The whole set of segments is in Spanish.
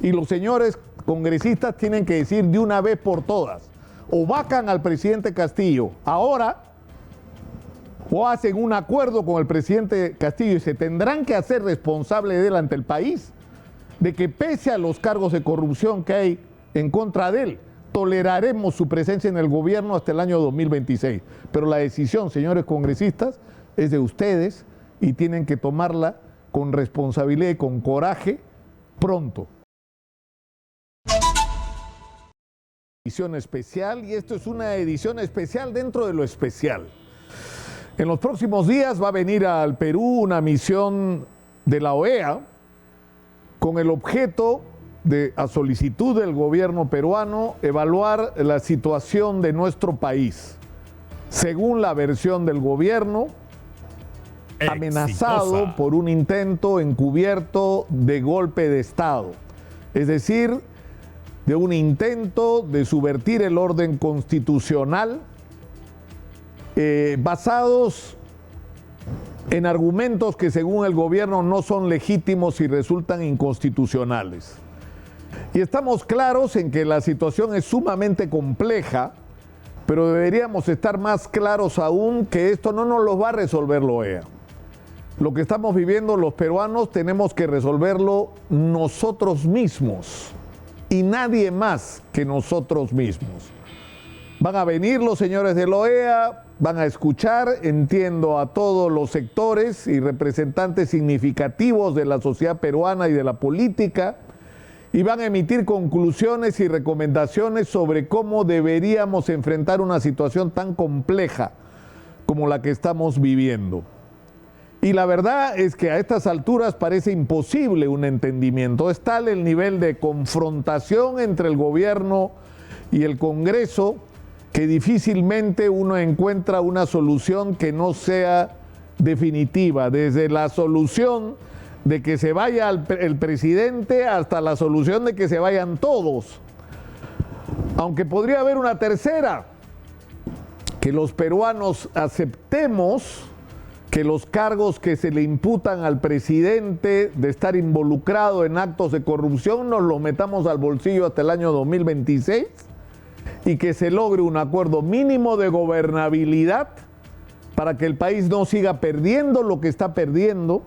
Y los señores congresistas tienen que decir de una vez por todas, o vacan al presidente Castillo ahora, o hacen un acuerdo con el presidente Castillo y se tendrán que hacer responsables de él ante el país, de que pese a los cargos de corrupción que hay en contra de él, toleraremos su presencia en el gobierno hasta el año 2026. Pero la decisión, señores congresistas, es de ustedes y tienen que tomarla con responsabilidad y con coraje pronto. Edición especial, y esto es una edición especial dentro de lo especial. En los próximos días va a venir al Perú una misión de la OEA con el objeto de, a solicitud del gobierno peruano, evaluar la situación de nuestro país. Según la versión del gobierno, amenazado por un intento encubierto de golpe de Estado. Es decir, de un intento de subvertir el orden constitucional basados en argumentos que según el gobierno no son legítimos y resultan inconstitucionales. Y estamos claros en que la situación es sumamente compleja, pero deberíamos estar más claros aún que esto no nos lo va a resolver la OEA. Lo que estamos viviendo los peruanos tenemos que resolverlo nosotros mismos y nadie más que nosotros mismos. Van a venir los señores de la OEA, van a escuchar, entiendo, a todos los sectores y representantes significativos de la sociedad peruana y de la política, y van a emitir conclusiones y recomendaciones sobre cómo deberíamos enfrentar una situación tan compleja como la que estamos viviendo. Y la verdad es que a estas alturas parece imposible un entendimiento. Es tal el nivel de confrontación entre el gobierno y el Congreso que difícilmente uno encuentra una solución que no sea definitiva, desde la solución de que se vaya el presidente hasta la solución de que se vayan todos. Aunque podría haber una tercera, que los peruanos aceptemos que los cargos que se le imputan al presidente de estar involucrado en actos de corrupción nos los metamos al bolsillo hasta el año 2026 y que se logre un acuerdo mínimo de gobernabilidad para que el país no siga perdiendo lo que está perdiendo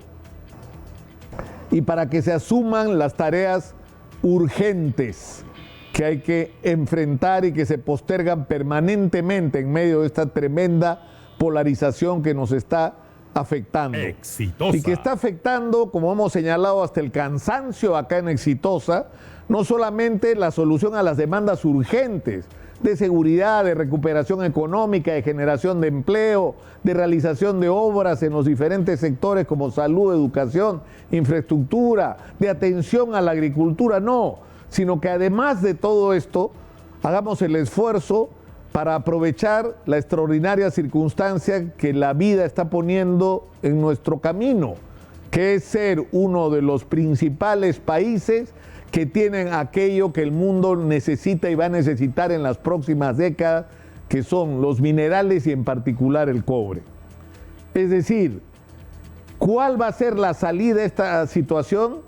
y para que se asuman las tareas urgentes que hay que enfrentar y que se postergan permanentemente en medio de esta tremenda polarización que nos está afectando. Exitosa. Y que está afectando, como hemos señalado, hasta el cansancio acá en Exitosa, no solamente la solución a las demandas urgentes de seguridad, de recuperación económica, de generación de empleo, de realización de obras en los diferentes sectores como salud, educación, infraestructura, de atención a la agricultura, no, sino que además de todo esto, hagamos el esfuerzo para aprovechar la extraordinaria circunstancia que la vida está poniendo en nuestro camino, que es ser uno de los principales países que tienen aquello que el mundo necesita y va a necesitar en las próximas décadas, que son los minerales y en particular el cobre. Es decir, ¿cuál va a ser la salida de esta situación?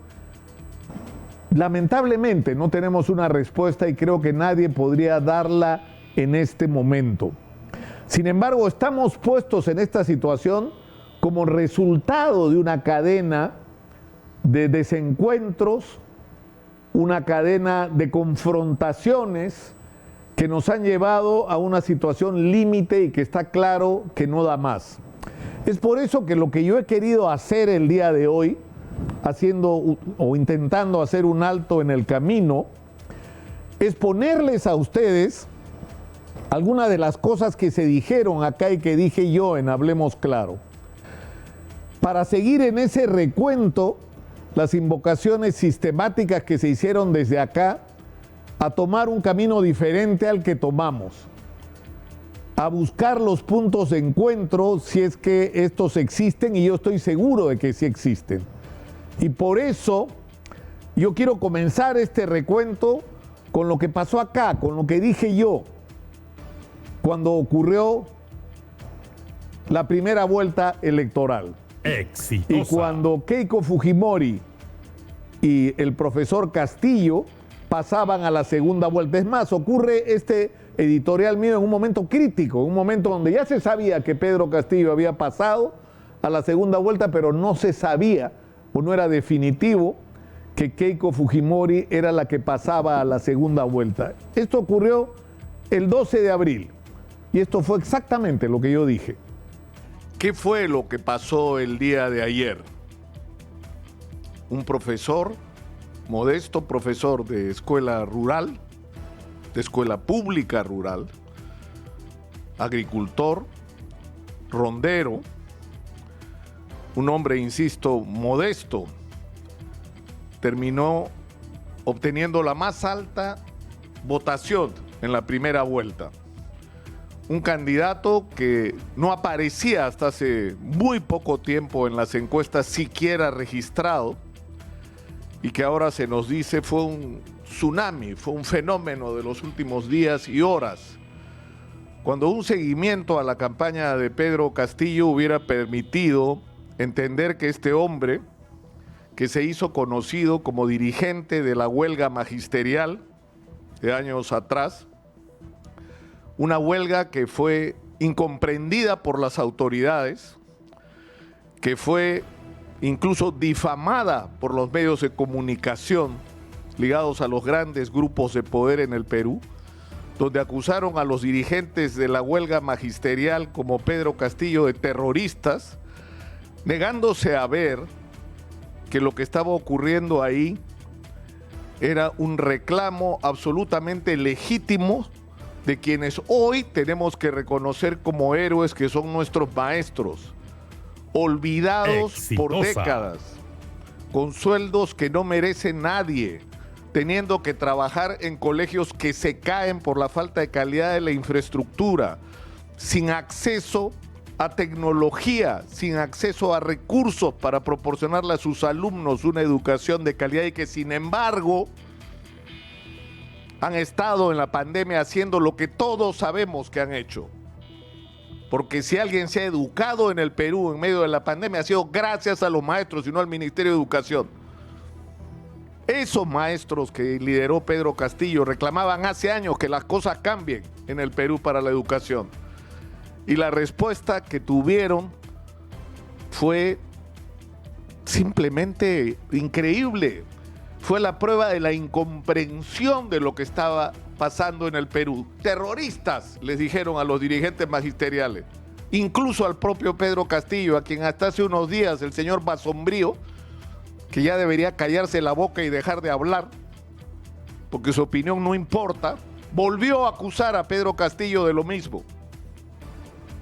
Lamentablemente no tenemos una respuesta y creo que nadie podría darla en este momento. Sin embargo, estamos puestos en esta situación como resultado de una cadena de desencuentros, una cadena de confrontaciones que nos han llevado a una situación límite y que está claro que no da más. Es por eso que lo que yo he querido hacer el día de hoy, haciendo o intentando hacer un alto en el camino, es ponerles a ustedes algunas de las cosas que se dijeron acá y que dije yo en Hablemos Claro, para seguir en ese recuento las invocaciones sistemáticas que se hicieron desde acá a tomar un camino diferente al que tomamos, a buscar los puntos de encuentro si es que estos existen, y yo estoy seguro de que sí existen. Y por eso yo quiero comenzar este recuento con lo que pasó acá, con lo que dije yo cuando ocurrió la primera vuelta electoral. Exitosa. Y cuando Keiko Fujimori y el profesor Castillo pasaban a la segunda vuelta. Es más, ocurre este editorial mío en un momento crítico, en un momento donde ya se sabía que Pedro Castillo había pasado a la segunda vuelta, pero no se sabía o no era definitivo que Keiko Fujimori era la que pasaba a la segunda vuelta. Esto ocurrió el 12 de abril y esto fue exactamente lo que yo dije. ¿Qué fue lo que pasó el día de ayer? Un profesor, modesto profesor de escuela rural, de escuela pública rural, agricultor, rondero, un hombre, insisto, modesto, terminó obteniendo la más alta votación en la primera vuelta. Un candidato que no aparecía hasta hace muy poco tiempo en las encuestas siquiera registrado y que ahora se nos dice fue un tsunami, fue un fenómeno de los últimos días y horas. Cuando un seguimiento a la campaña de Pedro Castillo hubiera permitido entender que este hombre, que se hizo conocido como dirigente de la huelga magisterial de años atrás, una huelga que fue incomprendida por las autoridades, que fue incluso difamada por los medios de comunicación ligados a los grandes grupos de poder en el Perú, donde acusaron a los dirigentes de la huelga magisterial como Pedro Castillo de terroristas, negándose a ver que lo que estaba ocurriendo ahí era un reclamo absolutamente legítimo de quienes hoy tenemos que reconocer como héroes, que son nuestros maestros, olvidados por décadas, con sueldos que no merece nadie, teniendo que trabajar en colegios que se caen por la falta de calidad de la infraestructura, sin acceso a tecnología, sin acceso a recursos para proporcionarle a sus alumnos una educación de calidad y que sin embargo han estado en la pandemia haciendo lo que todos sabemos que han hecho. Porque si alguien se ha educado en el Perú en medio de la pandemia ha sido gracias a los maestros y no al Ministerio de Educación. Esos maestros que lideró Pedro Castillo reclamaban hace años que las cosas cambien en el Perú para la educación. Y la respuesta que tuvieron fue simplemente increíble. Fue la prueba de la incomprensión de lo que estaba pasando en el Perú. Terroristas, les dijeron a los dirigentes magisteriales, incluso al propio Pedro Castillo, a quien hasta hace unos días el señor Basombrío, que ya debería callarse la boca y dejar de hablar, porque su opinión no importa, volvió a acusar a Pedro Castillo de lo mismo,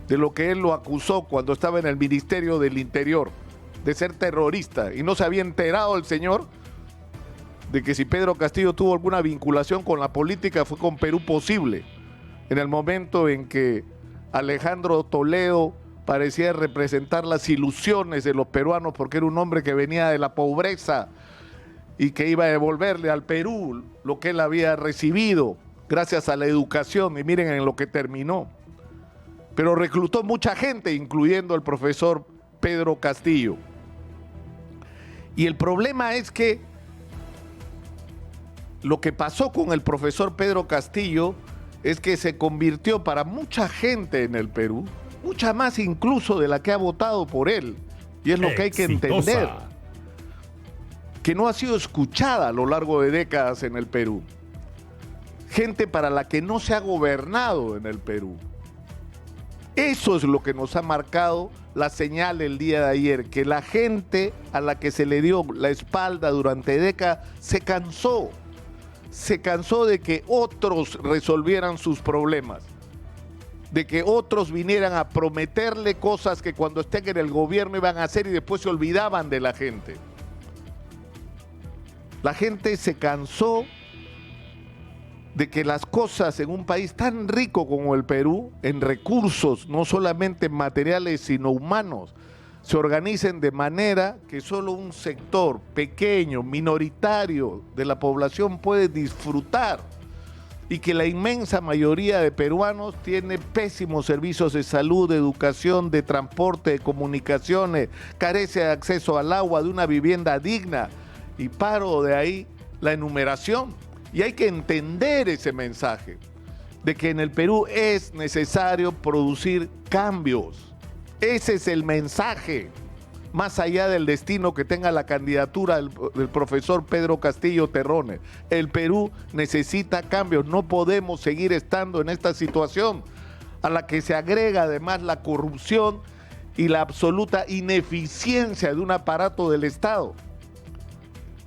de lo que él lo acusó cuando estaba en el Ministerio del Interior, de ser terrorista, y no se había enterado el señor de que si Pedro Castillo tuvo alguna vinculación con la política fue con Perú Posible, en el momento en que Alejandro Toledo parecía representar las ilusiones de los peruanos porque era un hombre que venía de la pobreza y que iba a devolverle al Perú lo que él había recibido gracias a la educación, y miren en lo que terminó. Pero reclutó mucha gente, incluyendo al profesor Pedro Castillo. Y el problema es que lo que pasó con el profesor Pedro Castillo es que se convirtió para mucha gente en el Perú, mucha más incluso de la que ha votado por él, y es lo que hay que entender, que no ha sido escuchada a lo largo de décadas en el Perú. Gente para la que no se ha gobernado en el Perú. Eso es lo que nos ha marcado la señal el día de ayer, que la gente a la que se le dio la espalda durante décadas se cansó de que otros resolvieran sus problemas, de que otros vinieran a prometerle cosas que cuando estén en el gobierno iban a hacer y después se olvidaban de la gente. La gente se cansó de que las cosas en un país tan rico como el Perú, en recursos, no solamente materiales, sino humanos, se organicen de manera que solo un sector pequeño, minoritario de la población puede disfrutar, y que la inmensa mayoría de peruanos tiene pésimos servicios de salud, de educación, de transporte, de comunicaciones, carece de acceso al agua, de una vivienda digna, y paro de ahí la enumeración. Y hay que entender ese mensaje de que en el Perú es necesario producir cambios. Ese es el mensaje, más allá del destino que tenga la candidatura del profesor Pedro Castillo Terrones. El Perú necesita cambios, no podemos seguir estando en esta situación a la que se agrega además la corrupción y la absoluta ineficiencia de un aparato del Estado,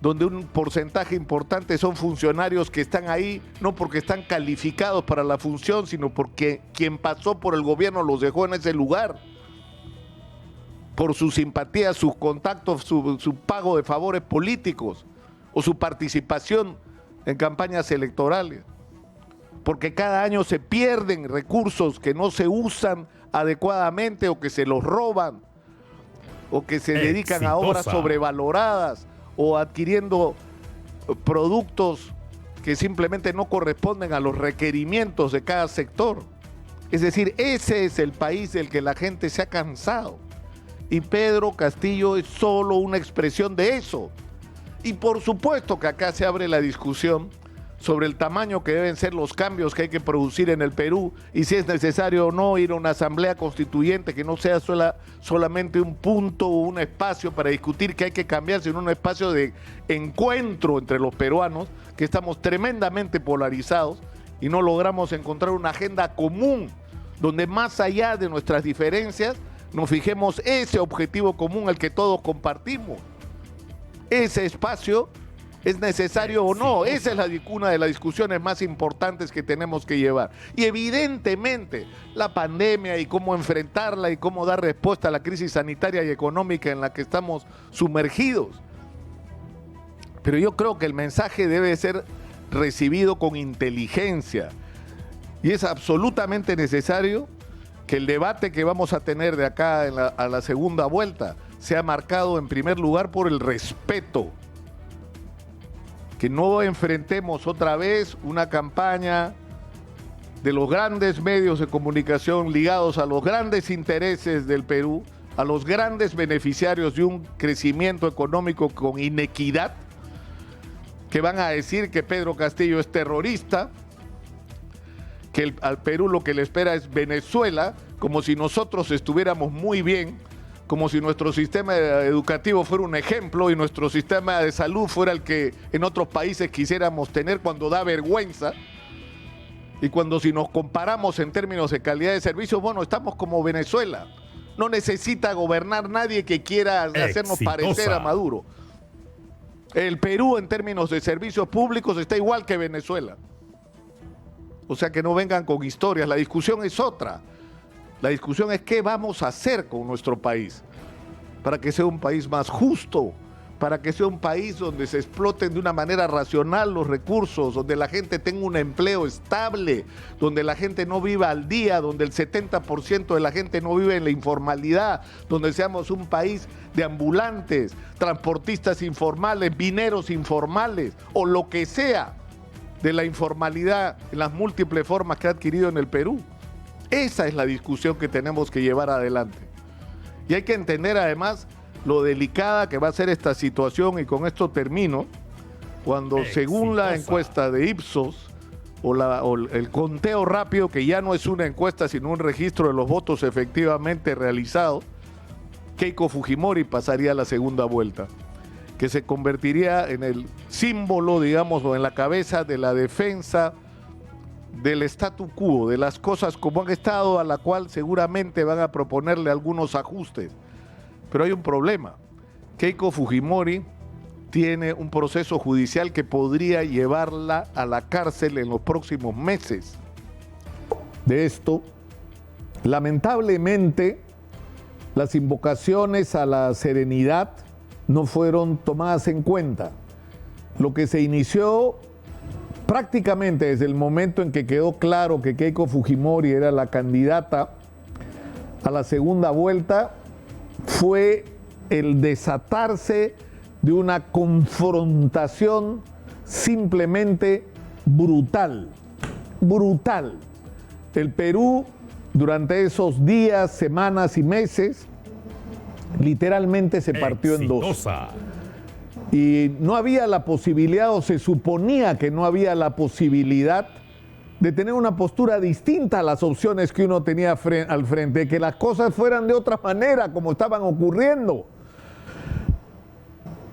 donde un porcentaje importante son funcionarios que están ahí no porque están calificados para la función, sino porque quien pasó por el gobierno los dejó en ese lugar, por su simpatía, sus contactos, su pago de favores políticos o su participación en campañas electorales. Porque cada año se pierden recursos que no se usan adecuadamente o que se los roban o que se dedican a obras sobrevaloradas o adquiriendo productos que simplemente no corresponden a los requerimientos de cada sector. Es decir, ese es el país del que la gente se ha cansado. Y Pedro Castillo es solo una expresión de eso. Y por supuesto que acá se abre la discusión sobre el tamaño que deben ser los cambios que hay que producir en el Perú y si es necesario o no ir a una asamblea constituyente que no sea solamente un punto o un espacio para discutir que hay que cambiar, sino un espacio de encuentro entre los peruanos, que estamos tremendamente polarizados y no logramos encontrar una agenda común donde más allá de nuestras diferencias nos fijemos ese objetivo común al que todos compartimos. Ese espacio ¿es necesario o no? Esa es una de las discusiones más importantes que tenemos que llevar. Y evidentemente la pandemia y cómo enfrentarla y cómo dar respuesta a la crisis sanitaria y económica en la que estamos sumergidos. Pero yo creo que el mensaje debe ser recibido con inteligencia. Y es absolutamente necesario que el debate que vamos a tener de acá a la segunda vuelta sea marcado en primer lugar por el respeto. Que no enfrentemos otra vez una campaña de los grandes medios de comunicación ligados a los grandes intereses del Perú, a los grandes beneficiarios de un crecimiento económico con inequidad, que van a decir que Pedro Castillo es terrorista, que al Perú lo que le espera es Venezuela, como si nosotros estuviéramos muy bien, como si nuestro sistema educativo fuera un ejemplo y nuestro sistema de salud fuera el que en otros países quisiéramos tener, cuando da vergüenza. Y cuando si nos comparamos en términos de calidad de servicios, bueno, estamos como Venezuela. No necesita gobernar nadie que quiera hacernos parecer a Maduro. El Perú en términos de servicios públicos está igual que Venezuela. O sea que no vengan con historias, la discusión es otra. La discusión es qué vamos a hacer con nuestro país para que sea un país más justo, para que sea un país donde se exploten de una manera racional los recursos, donde la gente tenga un empleo estable, donde la gente no viva al día, donde el 70% de la gente no vive en la informalidad, donde seamos un país de ambulantes, transportistas informales, mineros informales o lo que sea de la informalidad en las múltiples formas que ha adquirido en el Perú. Esa es la discusión que tenemos que llevar adelante. Y hay que entender además lo delicada que va a ser esta situación, y con esto termino, cuando según la encuesta de Ipsos o el conteo rápido, que ya no es una encuesta sino un registro de los votos efectivamente realizados, Keiko Fujimori pasaría a la segunda vuelta, que se convertiría en el símbolo, digamos, o en la cabeza de la defensa del statu quo, de las cosas como han estado, a la cual seguramente van a proponerle algunos ajustes. Pero hay un problema. Keiko Fujimori tiene un proceso judicial que podría llevarla a la cárcel en los próximos meses. De esto, lamentablemente, las invocaciones a la serenidad no fueron tomadas en cuenta. Lo que se inició prácticamente desde el momento en que quedó claro que Keiko Fujimori era la candidata a la segunda vuelta fue el desatarse de una confrontación simplemente brutal, brutal. El Perú durante esos días, semanas y meses literalmente se partió en dos. y no había la posibilidad, o se suponía que no había la posibilidad de tener una postura distinta a las opciones que uno tenía al frente, que las cosas fueran de otra manera como estaban ocurriendo.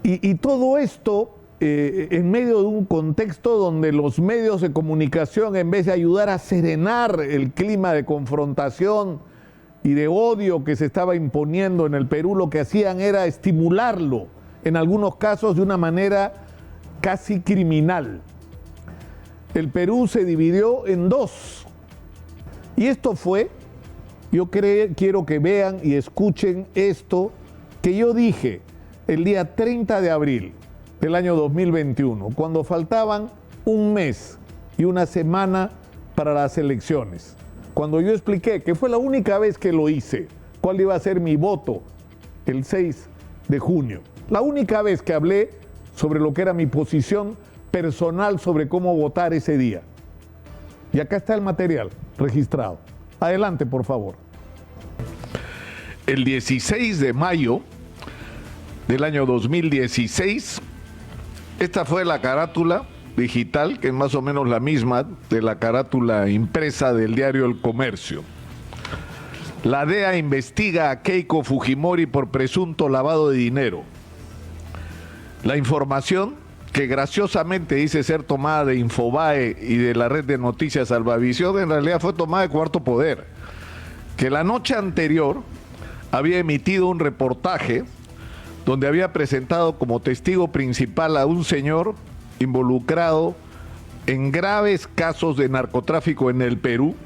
Y todo esto en medio de un contexto donde los medios de comunicación, en vez de ayudar a serenar el clima de confrontación y de odio que se estaba imponiendo en el Perú, lo que hacían era estimularlo, en algunos casos de una manera casi criminal. El Perú se dividió en dos. Y esto fue, quiero que vean y escuchen esto que yo dije el día 30 de abril del año 2021, cuando faltaban un mes y una semana para las elecciones. Cuando yo expliqué, que fue la única vez que lo hice, cuál iba a ser mi voto el 6 de junio. La única vez que hablé sobre lo que era mi posición personal sobre cómo votar ese día. Y acá está el material registrado. Adelante, por favor. El 16 de mayo del año 2016, esta fue la carátula digital, que es más o menos la misma de la carátula impresa del diario El Comercio. La DEA investiga a Keiko Fujimori por presunto lavado de dinero. La información, que graciosamente dice ser tomada de Infobae y de la red de noticias Salvavisión, en realidad fue tomada de Cuarto Poder, que la noche anterior había emitido un reportaje donde había presentado como testigo principal a un señor involucrado en graves casos de narcotráfico en el Perú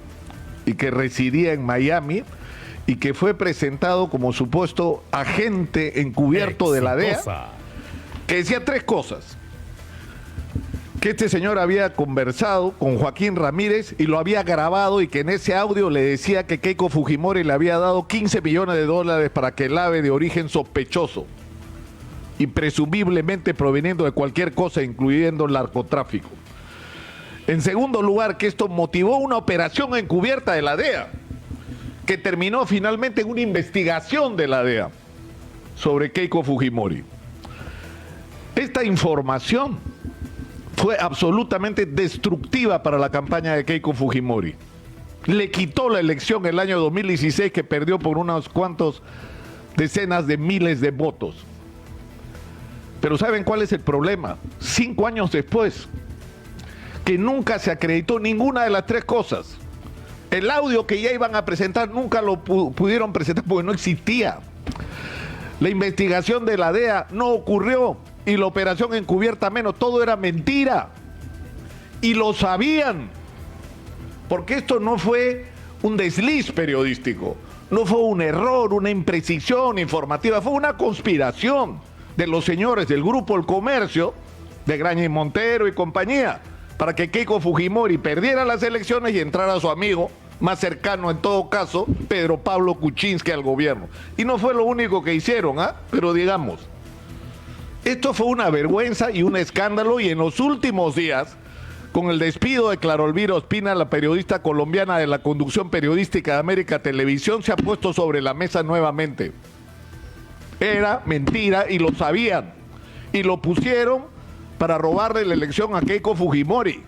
y que residía en Miami y que fue presentado como supuesto agente encubierto de la DEA, que decía tres cosas: que este señor había conversado con Joaquín Ramírez y lo había grabado, y que en ese audio le decía que Keiko Fujimori le había dado $15 millones para que lave de origen sospechoso y presumiblemente proveniendo de cualquier cosa, incluyendo el narcotráfico. En segundo lugar, que esto motivó una operación encubierta de la DEA, que terminó finalmente en una investigación de la DEA sobre Keiko Fujimori. Esta información fue absolutamente destructiva para la campaña de Keiko Fujimori. Le quitó la elección el año 2016, que perdió por unos cuantos decenas de miles de votos. Pero ¿saben cuál es el problema? 5 años después, que nunca se acreditó ninguna de las tres cosas. El audio que ya iban a presentar nunca lo pudieron presentar porque no existía. La investigación de la DEA no ocurrió y la operación encubierta menos. Todo era mentira. Y lo sabían. Porque esto no fue un desliz periodístico, no fue un error, una imprecisión informativa, fue una conspiración de los señores del Grupo El Comercio, de Graña y Montero y compañía, para que Keiko Fujimori perdiera las elecciones y entrara su amigo más cercano, en todo caso, Pedro Pablo Kuczynski, al gobierno. Y no fue lo único que hicieron, pero digamos, esto fue una vergüenza y un escándalo, y en los últimos días, con el despido de Clara Elvira Ospina, la periodista colombiana de la conducción periodística de América Televisión, se ha puesto sobre la mesa nuevamente. Era mentira y lo sabían. Y lo pusieron para robarle la elección a Keiko Fujimori.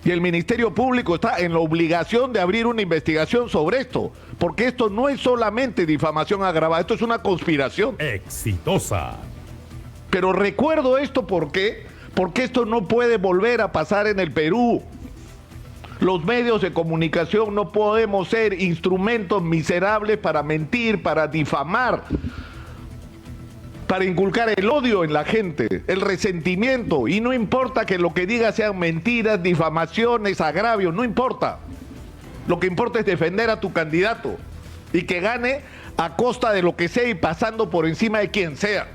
Y el Ministerio Público está en la obligación de abrir una investigación sobre esto, porque esto no es solamente difamación agravada, esto es una conspiración. Exitosa. Pero recuerdo esto porque esto no puede volver a pasar en el Perú. Los medios de comunicación no podemos ser instrumentos miserables para mentir, para difamar, para inculcar el odio en la gente, el resentimiento. Y no importa que lo que diga sean mentiras, difamaciones, agravios, no importa. Lo que importa es defender a tu candidato y que gane a costa de lo que sea y pasando por encima de quien sea.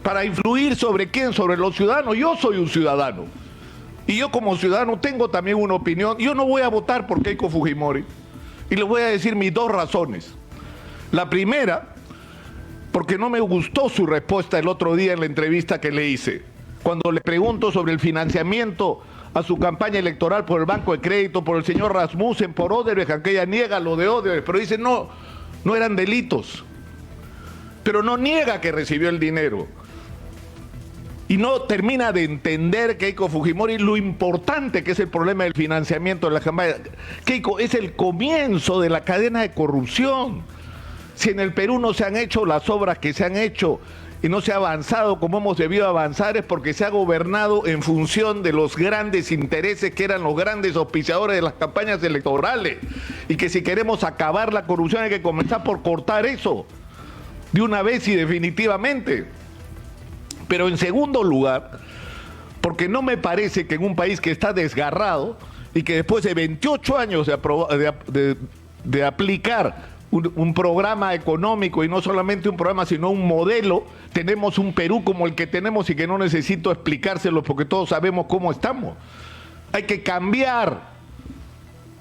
Para influir sobre quién, sobre los ciudadanos. Yo soy un ciudadano. Y yo como ciudadano tengo también una opinión. Yo no voy a votar por Keiko Fujimori. Y les voy a decir mis dos razones. La primera, porque no me gustó su respuesta el otro día en la entrevista que le hice. Cuando le pregunto sobre el financiamiento a su campaña electoral por el Banco de Crédito, por el señor Rasmussen, por Odebrecht, aunque ella niega lo de Odebrecht, pero dice no eran delitos. pero no niega que recibió el dinero. Y no termina de entender, Keiko Fujimori, lo importante que es el problema del financiamiento de la campaña. Keiko, es el comienzo de la cadena de corrupción. Si en el Perú no se han hecho las obras que se han hecho y no se ha avanzado como hemos debido avanzar, es porque se ha gobernado en función de los grandes intereses que eran los grandes auspiciadores de las campañas electorales. Y que si queremos acabar la corrupción hay que comenzar por cortar eso de una vez y definitivamente. Pero en segundo lugar, porque no me parece que en un país que está desgarrado y que después de 28 años de aplicar un programa económico, y no solamente un programa, sino un modelo, tenemos un Perú como el que tenemos y que no necesito explicárselo porque todos sabemos cómo estamos. Hay que cambiar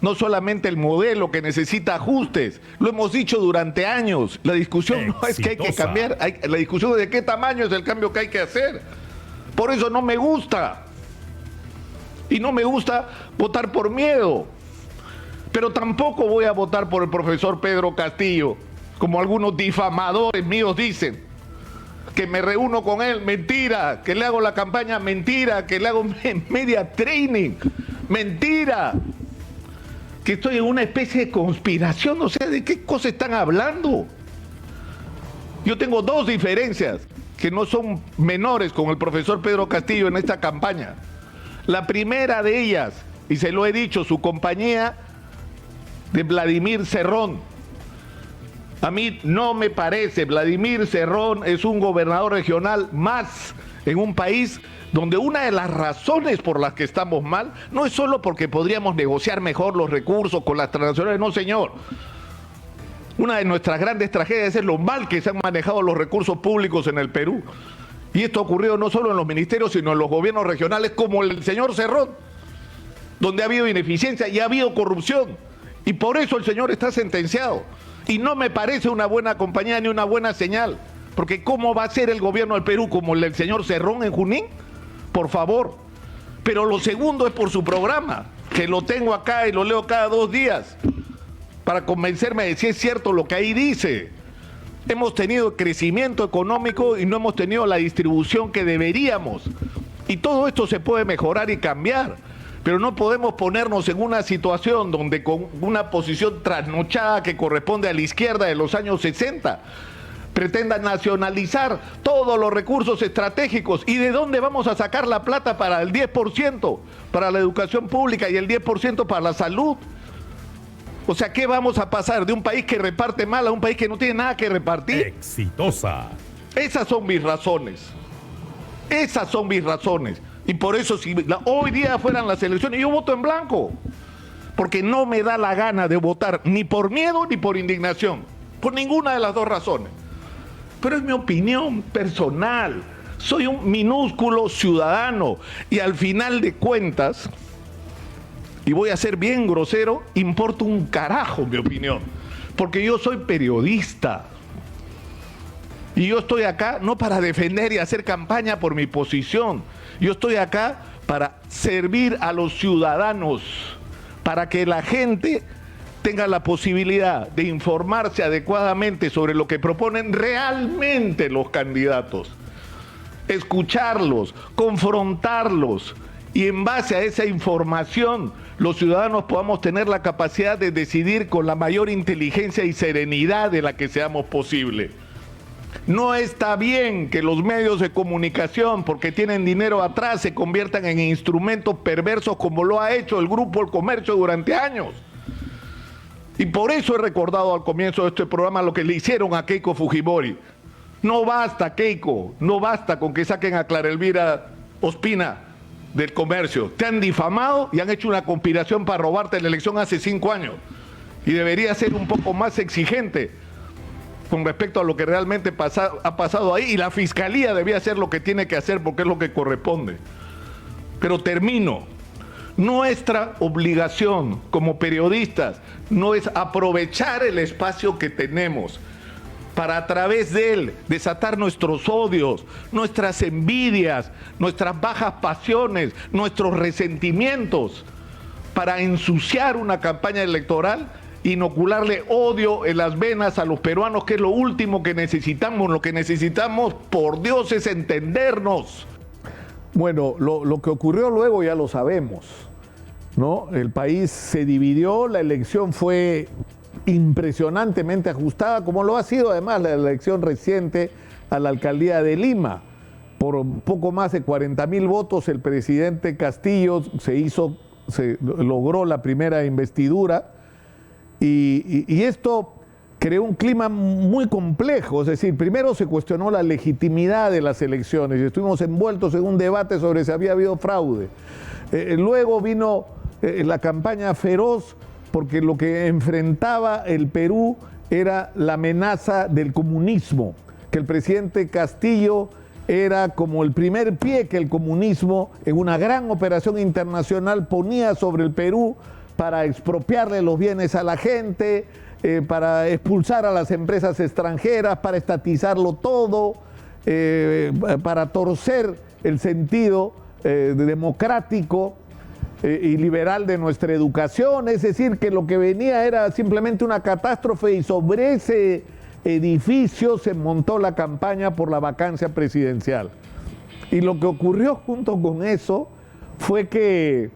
no solamente el modelo que necesita ajustes, lo hemos dicho durante años, la discusión no es que hay que cambiar, la discusión es de qué tamaño es el cambio que hay que hacer. Por eso no me gusta, y no me gusta votar por miedo, pero tampoco voy a votar por el profesor Pedro Castillo, como algunos difamadores míos dicen, que me reúno con él, mentira, que le hago la campaña, mentira, que le hago media training, mentira, que estoy en una especie de conspiración, o sea, ¿de qué cosa están hablando? Yo tengo dos diferencias que no son menores con el profesor Pedro Castillo en esta campaña. La primera de ellas, y se lo he dicho, su compañía de Vladimir Cerrón. A mí no me parece, Vladimir Cerrón es un gobernador regional más en un país donde una de las razones por las que estamos mal no es solo porque podríamos negociar mejor los recursos con las transnacionales, no señor. Una de nuestras grandes tragedias es lo mal que se han manejado los recursos públicos en el Perú. Y esto ha ocurrido no solo en los ministerios, sino en los gobiernos regionales como el señor Cerrón, donde ha habido ineficiencia y ha habido corrupción. Y por eso el señor está sentenciado. Y no me parece una buena compañía ni una buena señal. Porque ¿cómo va a ser el gobierno del Perú como el del señor Cerrón en Junín? Por favor. Pero lo segundo es por su programa, que lo tengo acá y lo leo cada 2 días, para convencerme de si es cierto lo que ahí dice. Hemos tenido crecimiento económico y no hemos tenido la distribución que deberíamos. Y todo esto se puede mejorar y cambiar. Pero no podemos ponernos en una situación donde con una posición trasnochada que corresponde a la izquierda de los años 60, pretendan nacionalizar todos los recursos estratégicos. ¿Y de dónde vamos a sacar la plata para el 10% para la educación pública y el 10% para la salud? O sea, ¿qué vamos a pasar de un país que reparte mal a un país que no tiene nada que repartir? Exitosa. Esas son mis razones. Esas son mis razones. Y por eso, si hoy día fueran las elecciones, yo voto en blanco. Porque no me da la gana de votar ni por miedo ni por indignación. Por ninguna de las dos razones. Pero es mi opinión personal. Soy un minúsculo ciudadano. Y al final de cuentas, y voy a ser bien grosero, importa un carajo mi opinión. Porque yo soy periodista. Y yo estoy acá no para defender y hacer campaña por mi posición. Yo estoy acá para servir a los ciudadanos, para que la gente tenga la posibilidad de informarse adecuadamente sobre lo que proponen realmente los candidatos, escucharlos, confrontarlos, y en base a esa información los ciudadanos podamos tener la capacidad de decidir con la mayor inteligencia y serenidad de la que seamos posible. No está bien que los medios de comunicación, porque tienen dinero atrás, se conviertan en instrumentos perversos como lo ha hecho el Grupo El Comercio durante años. Y por eso he recordado al comienzo de este programa lo que le hicieron a Keiko Fujimori. No basta, Keiko, no basta con que saquen a Clara Elvira Ospina del Comercio. Te han difamado y han hecho una conspiración para robarte la elección hace 5 años. Y debería ser un poco más exigente con respecto a lo que realmente ha pasado ahí, y la Fiscalía debía hacer lo que tiene que hacer porque es lo que corresponde. Pero termino. Nuestra obligación como periodistas no es aprovechar el espacio que tenemos para a través de él desatar nuestros odios, nuestras envidias, nuestras bajas pasiones, nuestros resentimientos, para ensuciar una campaña electoral inocularle odio en las venas a los peruanos, que es lo último que necesitamos. Lo que necesitamos, por Dios, es entendernos. Bueno, lo que ocurrió luego ya lo sabemos, ¿no? El país se dividió, la elección fue impresionantemente ajustada, como lo ha sido además la elección reciente a la alcaldía de Lima. Por poco más de 40,000 votos, el presidente Castillo logró la primera investidura y esto creó un clima muy complejo. Es decir, primero se cuestionó la legitimidad de las elecciones y estuvimos envueltos en un debate sobre si había habido fraude. Luego vino la campaña feroz porque lo que enfrentaba el Perú era la amenaza del comunismo, que el presidente Castillo era como el primer pie que el comunismo, en una gran operación internacional, ponía sobre el Perú para expropiarle los bienes a la gente, para expulsar a las empresas extranjeras, para estatizarlo todo, para torcer el sentido democrático y liberal de nuestra educación. Es decir, que lo que venía era simplemente una catástrofe y sobre ese edificio se montó la campaña por la vacancia presidencial. Y lo que ocurrió junto con eso fue que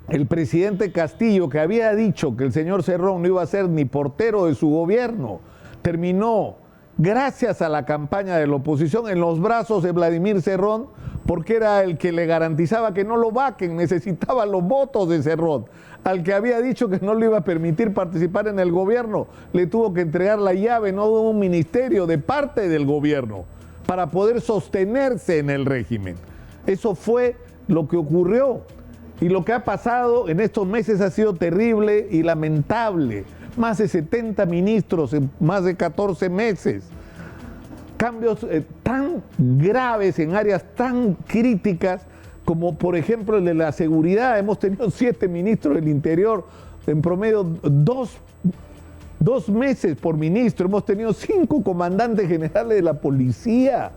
el presidente Castillo, que había dicho que el señor Cerrón no iba a ser ni portero de su gobierno, terminó, gracias a la campaña de la oposición, en los brazos de Vladimir Cerrón, porque era el que le garantizaba que no lo vaquen, necesitaba los votos de Cerrón. Al que había dicho que no le iba a permitir participar en el gobierno, le tuvo que entregar la llave, no de un ministerio, de parte del gobierno, para poder sostenerse en el régimen. Eso fue lo que ocurrió. Y lo que ha pasado en estos meses ha sido terrible y lamentable. Más de 70 ministros en más de 14 meses. Cambios tan graves en áreas tan críticas como por ejemplo el de la seguridad. Hemos tenido 7 ministros del Interior, en promedio dos meses por ministro. Hemos tenido 5 comandantes generales de la policía.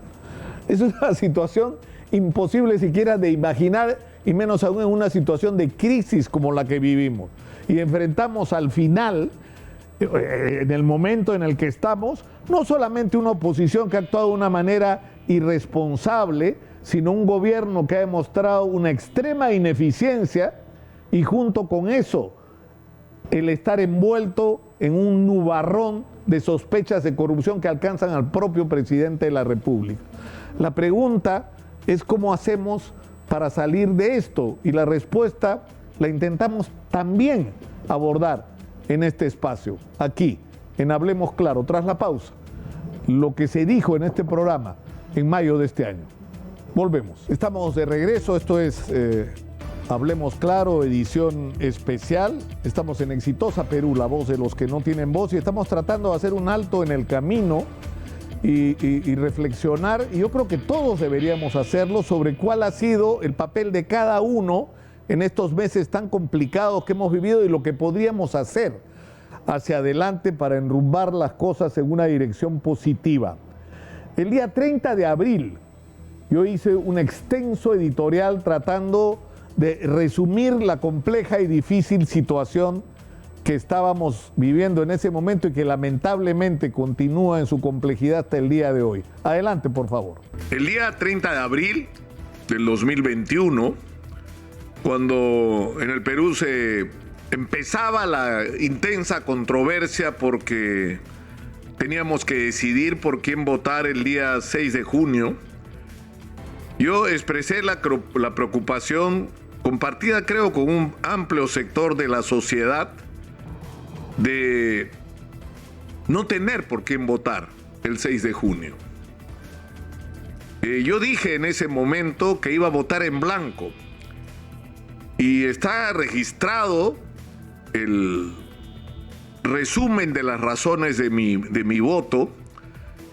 Es una situación imposible siquiera de imaginar, y menos aún en una situación de crisis como la que vivimos. Y enfrentamos al final, en el momento en el que estamos, no solamente una oposición que ha actuado de una manera irresponsable, sino un gobierno que ha demostrado una extrema ineficiencia y junto con eso, el estar envuelto en un nubarrón de sospechas de corrupción que alcanzan al propio presidente de la República. La pregunta es cómo hacemos para salir de esto, y la respuesta la intentamos también abordar en este espacio, aquí, en Hablemos Claro, tras la pausa, lo que se dijo en este programa en mayo de este año. Volvemos. Estamos de regreso, esto es Hablemos Claro, edición especial. Estamos en Exitosa Perú, la voz de los que no tienen voz, y estamos tratando de hacer un alto en el camino y reflexionar, y yo creo que todos deberíamos hacerlo, sobre cuál ha sido el papel de cada uno en estos meses tan complicados que hemos vivido y lo que podríamos hacer hacia adelante para enrumbar las cosas en una dirección positiva. El día 30 de abril yo hice un extenso editorial tratando de resumir la compleja y difícil situación que estábamos viviendo en ese momento y que lamentablemente continúa en su complejidad hasta el día de hoy. Adelante, por favor. El día 30 de abril del 2021, cuando en el Perú se empezaba la intensa controversia porque teníamos que decidir por quién votar el día 6 de junio, yo expresé la preocupación compartida, creo, con un amplio sector de la sociedad, de no tener por quién votar el 6 de junio. Yo dije en ese momento que iba a votar en blanco, y está registrado el resumen de las razones de mi voto,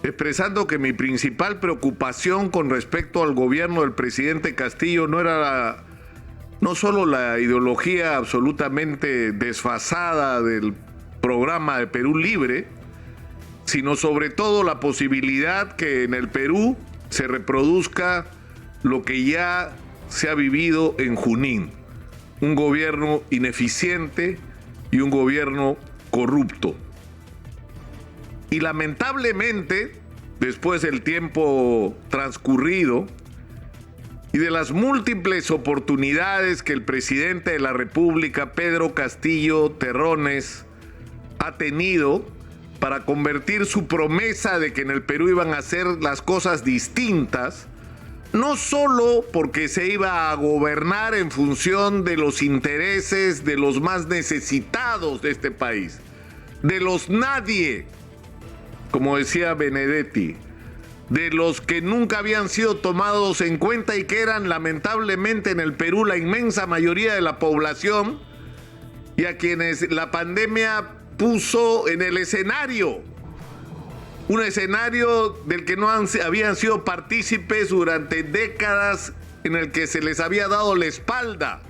expresando que mi principal preocupación con respecto al gobierno del presidente Castillo no era no solo la ideología absolutamente desfasada del programa de Perú Libre, sino sobre todo la posibilidad que en el Perú se reproduzca lo que ya se ha vivido en Junín, un gobierno ineficiente y un gobierno corrupto. Y lamentablemente, después del tiempo transcurrido y de las múltiples oportunidades que el presidente de la República, Pedro Castillo Terrones, ha tenido para convertir su promesa de que en el Perú iban a hacer las cosas distintas, no solo porque se iba a gobernar en función de los intereses de los más necesitados de este país, de los nadie, como decía Benedetti, de los que nunca habían sido tomados en cuenta y que eran lamentablemente en el Perú la inmensa mayoría de la población y a quienes la pandemia puso en el escenario, un escenario del que no habían sido partícipes durante décadas, en el que se les había dado la espalda.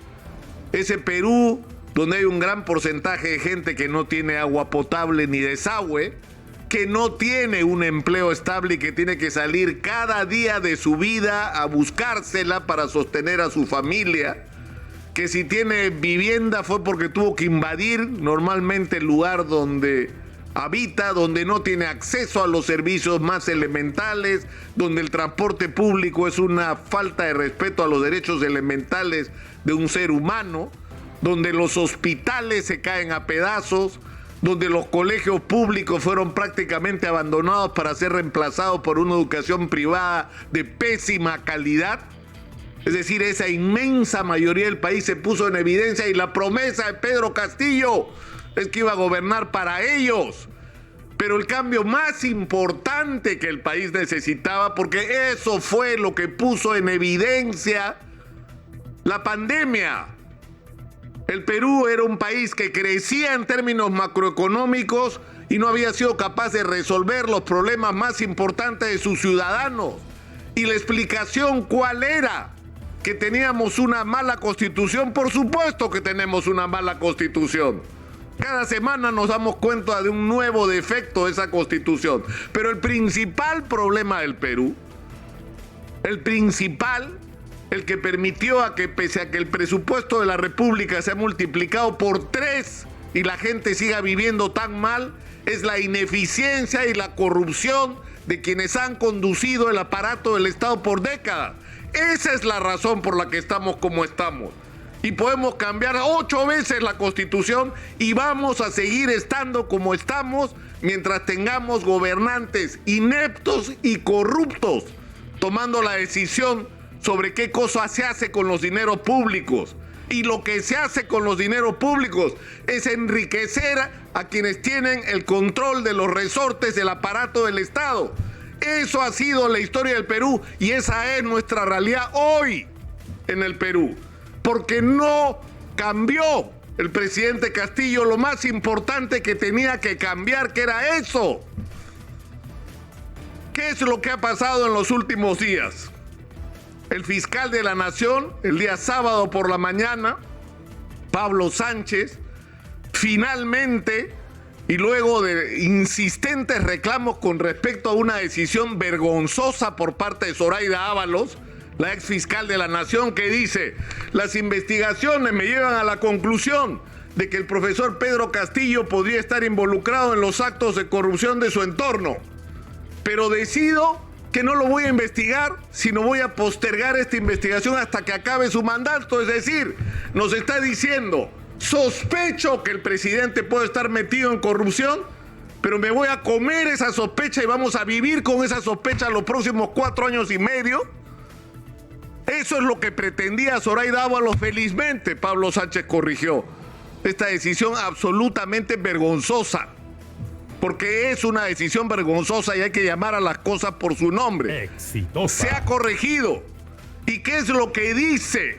Ese Perú donde hay un gran porcentaje de gente que no tiene agua potable ni desagüe, que no tiene un empleo estable y que tiene que salir cada día de su vida a buscársela para sostener a su familia, que si tiene vivienda fue porque tuvo que invadir normalmente el lugar donde habita, donde no tiene acceso a los servicios más elementales, donde el transporte público es una falta de respeto a los derechos elementales de un ser humano, donde los hospitales se caen a pedazos, donde los colegios públicos fueron prácticamente abandonados para ser reemplazados por una educación privada de pésima calidad. Es decir, esa inmensa mayoría del país se puso en evidencia y la promesa de Pedro Castillo es que iba a gobernar para ellos. Pero el cambio más importante que el país necesitaba, porque eso fue lo que puso en evidencia la pandemia. El Perú era un país que crecía en términos macroeconómicos y no había sido capaz de resolver los problemas más importantes de sus ciudadanos. ¿Y la explicación cuál era? ¿Que teníamos una mala constitución? Por supuesto que tenemos una mala constitución. Cada semana nos damos cuenta de un nuevo defecto de esa constitución. Pero el principal problema del Perú, el que permitió a que, pese a que el presupuesto de la República se ha multiplicado por 3 y la gente siga viviendo tan mal, es la ineficiencia y la corrupción de quienes han conducido el aparato del Estado por décadas. Esa es la razón por la que estamos como estamos. Y podemos cambiar 8 veces la Constitución y vamos a seguir estando como estamos mientras tengamos gobernantes ineptos y corruptos tomando la decisión sobre qué cosa se hace con los dineros públicos. Y lo que se hace con los dineros públicos es enriquecer a quienes tienen el control de los resortes del aparato del Estado. Eso ha sido la historia del Perú y esa es nuestra realidad hoy en el Perú. Porque no cambió el presidente Castillo lo más importante que tenía que cambiar, que era eso. ¿Qué es lo que ha pasado en los últimos días? El fiscal de la Nación, el día sábado por la mañana, Pablo Sánchez, finalmente, y luego de insistentes reclamos con respecto a una decisión vergonzosa por parte de Zoraida Ábalos, la ex fiscal de la Nación, que dice: las investigaciones me llevan a la conclusión de que el profesor Pedro Castillo podría estar involucrado en los actos de corrupción de su entorno, pero decido que no lo voy a investigar, sino voy a postergar esta investigación hasta que acabe su mandato. Es decir, nos está diciendo: sospecho que el presidente puede estar metido en corrupción, pero me voy a comer esa sospecha y vamos a vivir con esa sospecha los próximos 4 años y medio. Eso es lo que pretendía Zoraida Ábalos. Felizmente, Pablo Sánchez corrigió esta decisión absolutamente vergonzosa, porque es una decisión vergonzosa y hay que llamar a las cosas por su nombre. Exitosa. Se ha corregido. ¿Y qué es lo que dice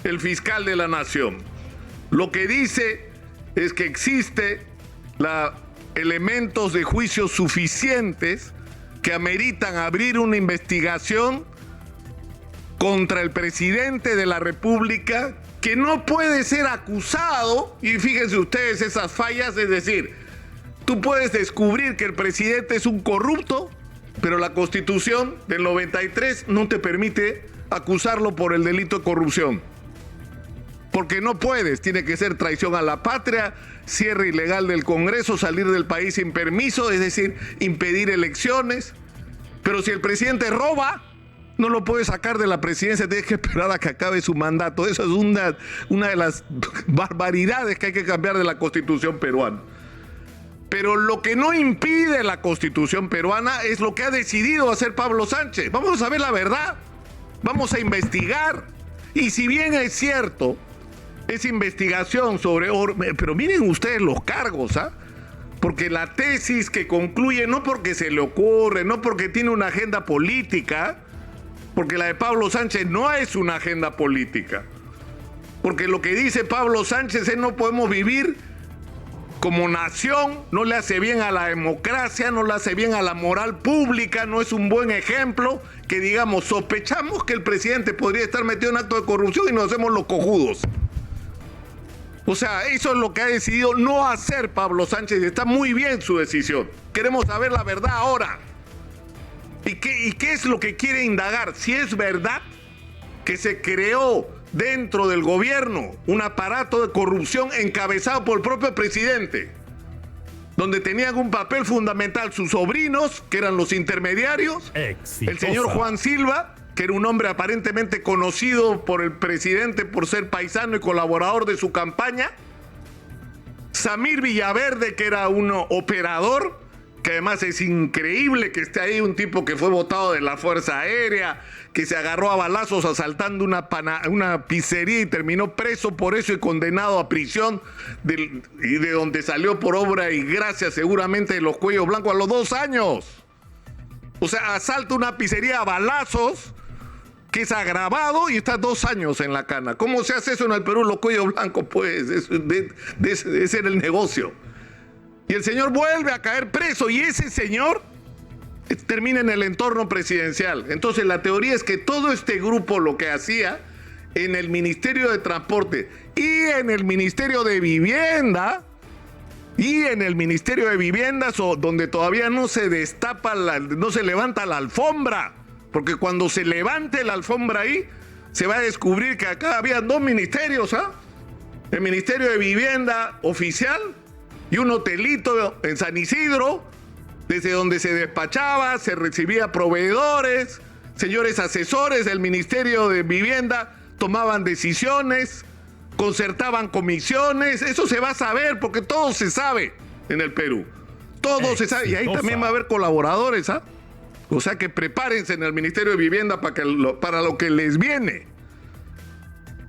el fiscal de la Nación? Lo que dice es que existe elementos de juicio suficientes que ameritan abrir una investigación contra el presidente de la República, que no puede ser acusado, y fíjense ustedes esas fallas, es decir, tú puedes descubrir que el presidente es un corrupto, pero la Constitución del 93 no te permite acusarlo por el delito de corrupción. porque no puedes, tiene que ser traición a la patria, cierre ilegal del Congreso, salir del país sin permiso, es decir, impedir elecciones. Pero si el presidente roba, no lo puede sacar de la presidencia, tienes que esperar a que acabe su mandato. Eso es una de las barbaridades que hay que cambiar de la Constitución peruana. Pero lo que no impide la Constitución peruana es lo que ha decidido hacer Pablo Sánchez. Vamos a ver la verdad, vamos a investigar. Y si bien es cierto, esa investigación sobre... Pero miren ustedes los cargos, ¿ah? Porque la tesis que concluye, no porque se le ocurre, no porque tiene una agenda política, porque la de Pablo Sánchez no es una agenda política. Porque lo que dice Pablo Sánchez es no podemos vivir como nación, no le hace bien a la democracia, no le hace bien a la moral pública, no es un buen ejemplo que digamos, sospechamos que el presidente podría estar metido en acto de corrupción y nos hacemos los cojudos. O sea, eso es lo que ha decidido no hacer Pablo Sánchez y está muy bien su decisión. Queremos saber la verdad ahora. ¿Y qué es lo que quiere indagar? Si es verdad que se creó dentro del gobierno un aparato de corrupción encabezado por el propio presidente, donde tenían un papel fundamental sus sobrinos, que eran los intermediarios, exitosa. El señor Juan Silva, que era un hombre aparentemente conocido por el presidente por ser paisano y colaborador de su campaña, Samir Villaverde, que era un operador, que además es increíble que esté ahí un tipo que fue votado de la Fuerza Aérea, que se agarró a balazos asaltando una pizzería y terminó preso por eso y condenado a prisión, y de donde salió por obra y gracia seguramente de los cuellos blancos a los 2 años. O sea, asalta una pizzería a balazos, que es agravado y está 2 años en la cana. ¿Cómo se hace eso en el Perú, los cuellos blancos? Pues ese era el negocio. Y el señor vuelve a caer preso y ese señor termina en el entorno presidencial. Entonces la teoría es que todo este grupo lo que hacía en el Ministerio de Transporte y en el Ministerio de Vivienda, donde todavía no se destapa, no se levanta la alfombra, porque cuando se levante la alfombra ahí, se va a descubrir que acá había 2 ministerios, ¿ah? El Ministerio de Vivienda oficial y un hotelito en San Isidro, desde donde se despachaba, se recibía proveedores, señores asesores del Ministerio de Vivienda tomaban decisiones, concertaban comisiones. Eso se va a saber porque todo se sabe en el Perú. Todo se sabe. Y ahí también va a haber colaboradores, ¿ah? O sea que prepárense en el Ministerio de Vivienda para lo que les viene.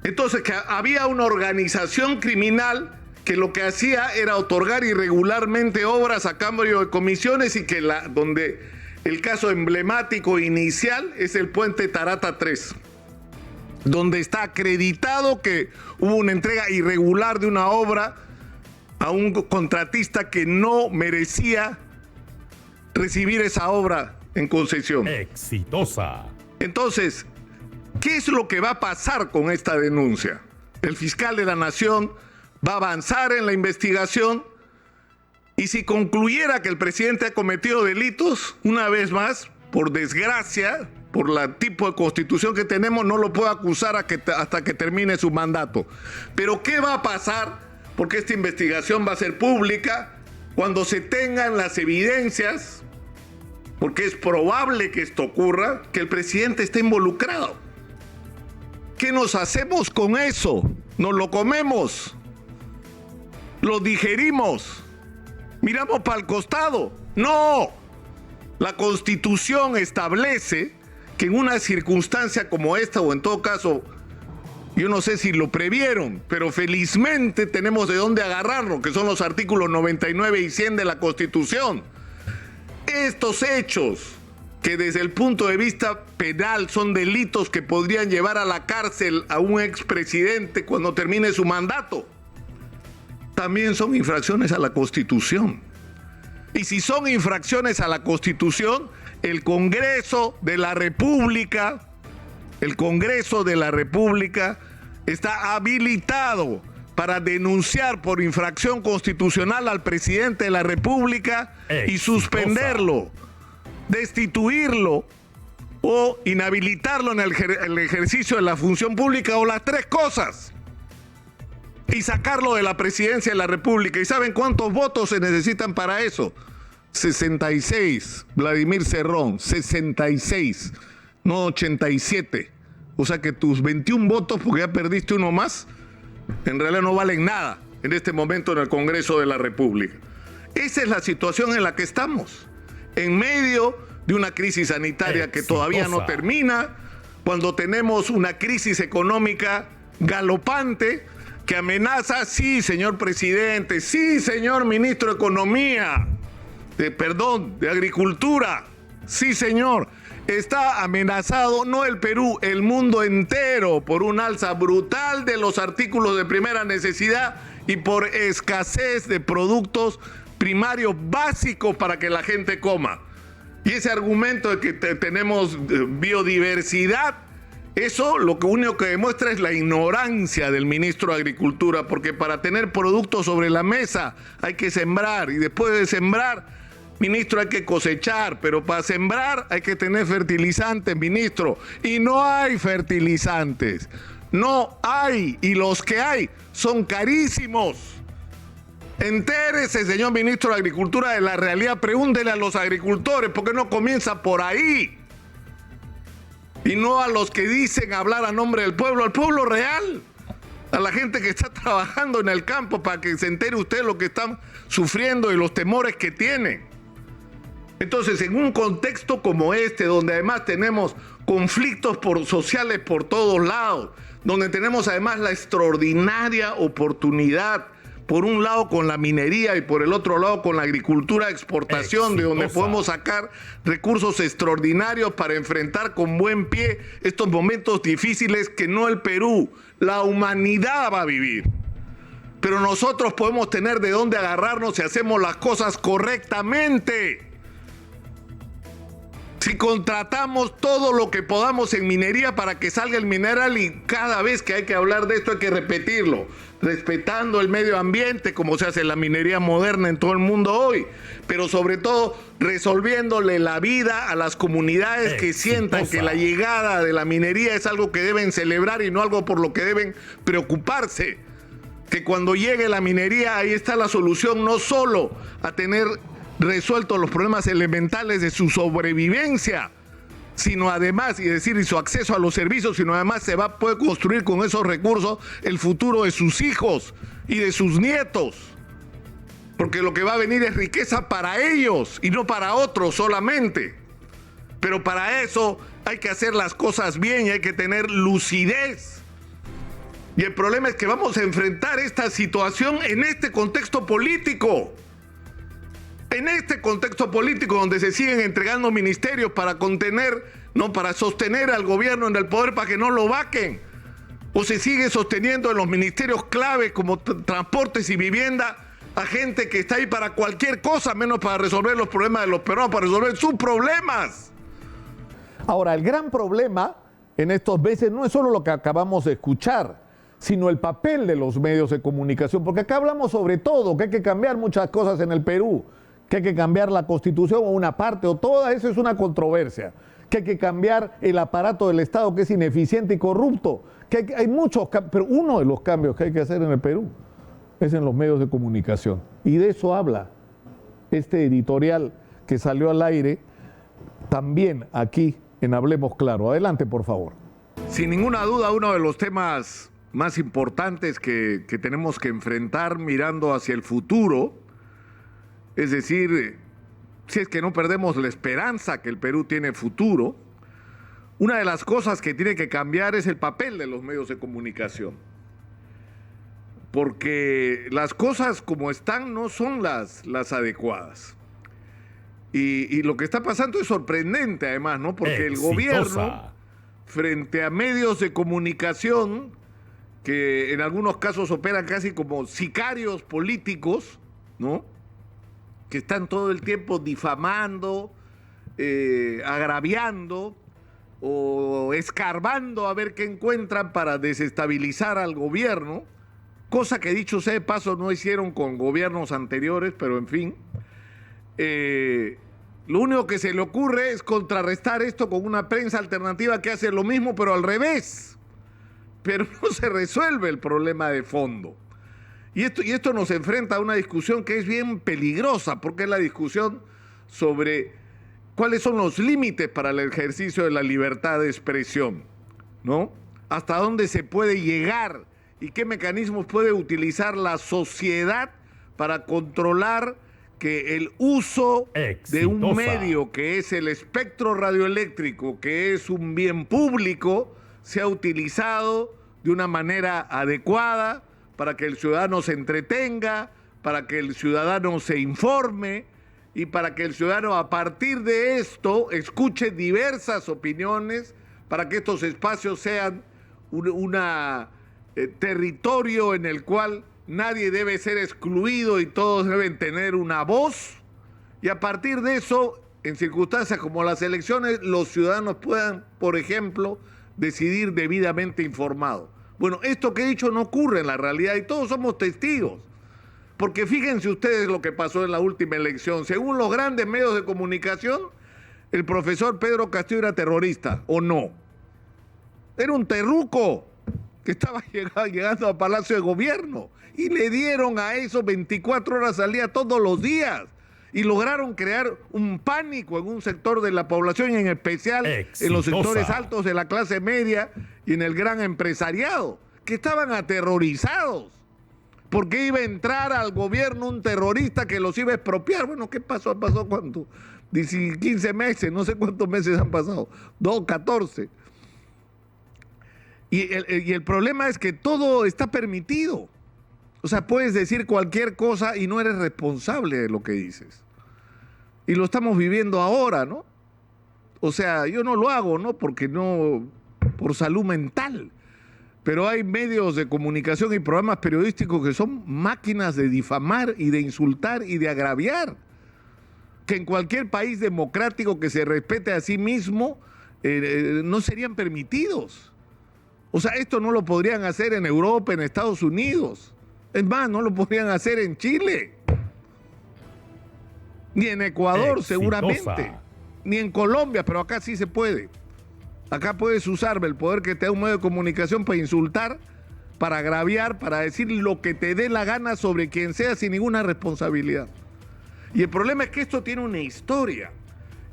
Entonces, que había una organización criminal que lo que hacía era otorgar irregularmente obras a cambio de comisiones y que donde el caso emblemático inicial es el puente Tarata 3, donde está acreditado que hubo una entrega irregular de una obra a un contratista que no merecía recibir esa obra en concesión. Exitosa. Entonces, ¿qué es lo que va a pasar con esta denuncia? El fiscal de la Nación va a avanzar en la investigación y si concluyera que el presidente ha cometido delitos, una vez más, por desgracia, por el tipo de constitución que tenemos, no lo puede acusar hasta que termine su mandato. Pero ¿qué va a pasar? Porque esta investigación va a ser pública cuando se tengan las evidencias, porque es probable que esto ocurra, que el presidente esté involucrado. ¿Qué nos hacemos con eso? ¿Nos lo comemos? ¿Lo digerimos? ¿Miramos para el costado? ¡No! La Constitución establece que en una circunstancia como esta, o en todo caso, yo no sé si lo previeron, pero felizmente tenemos de dónde agarrarlo, que son los artículos 99 y 100 de la Constitución. Estos hechos, que desde el punto de vista penal son delitos que podrían llevar a la cárcel a un expresidente cuando termine su mandato, también son infracciones a la Constitución. Y si son infracciones a la Constitución, el Congreso de la República está habilitado para denunciar por infracción constitucional al presidente de la República y suspenderlo, destituirlo o inhabilitarlo en el ejercicio de la función pública o las 3 cosas. y sacarlo de la presidencia de la República. ¿Y saben cuántos votos se necesitan para eso? 66, Vladimir Cerrón, 66, no 87. O sea que tus 21 votos, porque ya perdiste uno más, en realidad no valen nada en este momento en el Congreso de la República. Esa es la situación en la que estamos, en medio de una crisis sanitaria que todavía no termina, cuando tenemos una crisis económica galopante que amenaza, sí, señor presidente, sí, señor ministro de Economía, de Agricultura, sí, señor, está amenazado no el Perú, el mundo entero, por un alza brutal de los artículos de primera necesidad y por escasez de productos primarios básicos para que la gente coma. Y ese argumento de que tenemos biodiversidad, eso lo único que demuestra es la ignorancia del ministro de Agricultura, porque para tener productos sobre la mesa hay que sembrar, y después de sembrar, ministro, hay que cosechar, pero para sembrar hay que tener fertilizantes, ministro, y no hay fertilizantes, no hay, y los que hay son carísimos. Entérese, señor ministro de Agricultura, de la realidad, pregúntele a los agricultores, ¿por qué no comienza por ahí? Y no a los que dicen hablar a nombre del pueblo, al pueblo real, a la gente que está trabajando en el campo, para que se entere usted lo que están sufriendo y los temores que tienen. Entonces, en un contexto como este, donde además tenemos conflictos sociales por todos lados, donde tenemos además la extraordinaria oportunidad, por un lado con la minería y por el otro lado con la agricultura de exportación, de donde podemos sacar recursos extraordinarios para enfrentar con buen pie estos momentos difíciles que no el Perú, la humanidad va a vivir. Pero nosotros podemos tener de dónde agarrarnos si hacemos las cosas correctamente. Si contratamos todo lo que podamos en minería para que salga el mineral, y cada vez que hay que hablar de esto hay que repetirlo, respetando el medio ambiente como se hace la minería moderna en todo el mundo hoy, pero sobre todo resolviéndole la vida a las comunidades que sientan que la llegada de la minería es algo que deben celebrar y no algo por lo que deben preocuparse. Que cuando llegue la minería, ahí está la solución, no solo a tener resueltos los problemas elementales de su sobrevivencia, sino además, y su acceso a los servicios, sino además se puede construir con esos recursos el futuro de sus hijos y de sus nietos. Porque lo que va a venir es riqueza para ellos y no para otros solamente. Pero para eso hay que hacer las cosas bien y hay que tener lucidez. Y el problema es que vamos a enfrentar esta situación en este contexto político. En este contexto político donde se siguen entregando ministerios para contener, no, para sostener al gobierno en el poder para que no lo vaquen. O se sigue sosteniendo en los ministerios clave como transportes y vivienda a gente que está ahí para cualquier cosa menos para resolver los problemas de los peruanos, para resolver sus problemas. Ahora, el gran problema en estos meses no es solo lo que acabamos de escuchar, sino el papel de los medios de comunicación, porque acá hablamos sobre todo, que hay que cambiar muchas cosas en el Perú, que hay que cambiar la Constitución o una parte o toda, eso es una controversia, que hay que cambiar el aparato del Estado que es ineficiente y corrupto, que hay muchos, pero uno de los cambios que hay que hacer en el Perú es en los medios de comunicación, y de eso habla este editorial que salió al aire también aquí en Hablemos Claro. Adelante, por favor. Sin ninguna duda, uno de los temas más importantes que tenemos que enfrentar mirando hacia el futuro, es decir, si es que no perdemos la esperanza que el Perú tiene futuro, una de las cosas que tiene que cambiar es el papel de los medios de comunicación. Porque las cosas como están no son las adecuadas. Y lo que está pasando es sorprendente además, ¿no? Porque el gobierno, frente a medios de comunicación que en algunos casos operan casi como sicarios políticos, ¿no?, que están todo el tiempo difamando, agraviando o escarbando a ver qué encuentran para desestabilizar al gobierno, cosa que dicho sea de paso no hicieron con gobiernos anteriores, pero en fin. Lo único que se le ocurre es contrarrestar esto con una prensa alternativa que hace lo mismo pero al revés. Pero no se resuelve el problema de fondo. Y esto nos enfrenta a una discusión que es bien peligrosa, porque es la discusión sobre cuáles son los límites para el ejercicio de la libertad de expresión, ¿no? Hasta dónde se puede llegar y qué mecanismos puede utilizar la sociedad para controlar que el uso de un medio que es el espectro radioeléctrico, que es un bien público, sea utilizado de una manera adecuada para que el ciudadano se entretenga, para que el ciudadano se informe y para que el ciudadano a partir de esto escuche diversas opiniones, para que estos espacios sean un territorio en el cual nadie debe ser excluido y todos deben tener una voz. Y a partir de eso, en circunstancias como las elecciones, los ciudadanos puedan, por ejemplo, decidir debidamente informados. Bueno, esto que he dicho no ocurre en la realidad y todos somos testigos. Porque fíjense ustedes lo que pasó en la última elección. Según los grandes medios de comunicación, el profesor Pedro Castillo era terrorista, ¿o no? Era un terruco que estaba llegando al Palacio de Gobierno y le dieron a eso 24 horas al día todos los días y lograron crear un pánico en un sector de la población, en especial en los sectores altos de la clase media y en el gran empresariado, que estaban aterrorizados porque iba a entrar al gobierno un terrorista que los iba a expropiar. Bueno, ¿qué pasó? ¿Pasó cuánto? 15 meses, no sé cuántos meses han pasado, 14. Y el problema es que todo está permitido. O sea, puedes decir cualquier cosa y no eres responsable de lo que dices. Y lo estamos viviendo ahora, ¿no? O sea, yo no lo hago, ¿no? Porque no, por salud mental. Pero hay medios de comunicación y programas periodísticos que son máquinas de difamar y de insultar y de agraviar. Que en cualquier país democrático que se respete a sí mismo no serían permitidos. O sea, esto no lo podrían hacer en Europa, en Estados Unidos. Es más, no lo podrían hacer en Chile. Ni en Ecuador, seguramente. Ni en Colombia, pero acá sí se puede. Acá puedes usar el poder que te da un medio de comunicación para insultar, para agraviar, para decir lo que te dé la gana sobre quien sea sin ninguna responsabilidad. Y el problema es que esto tiene una historia.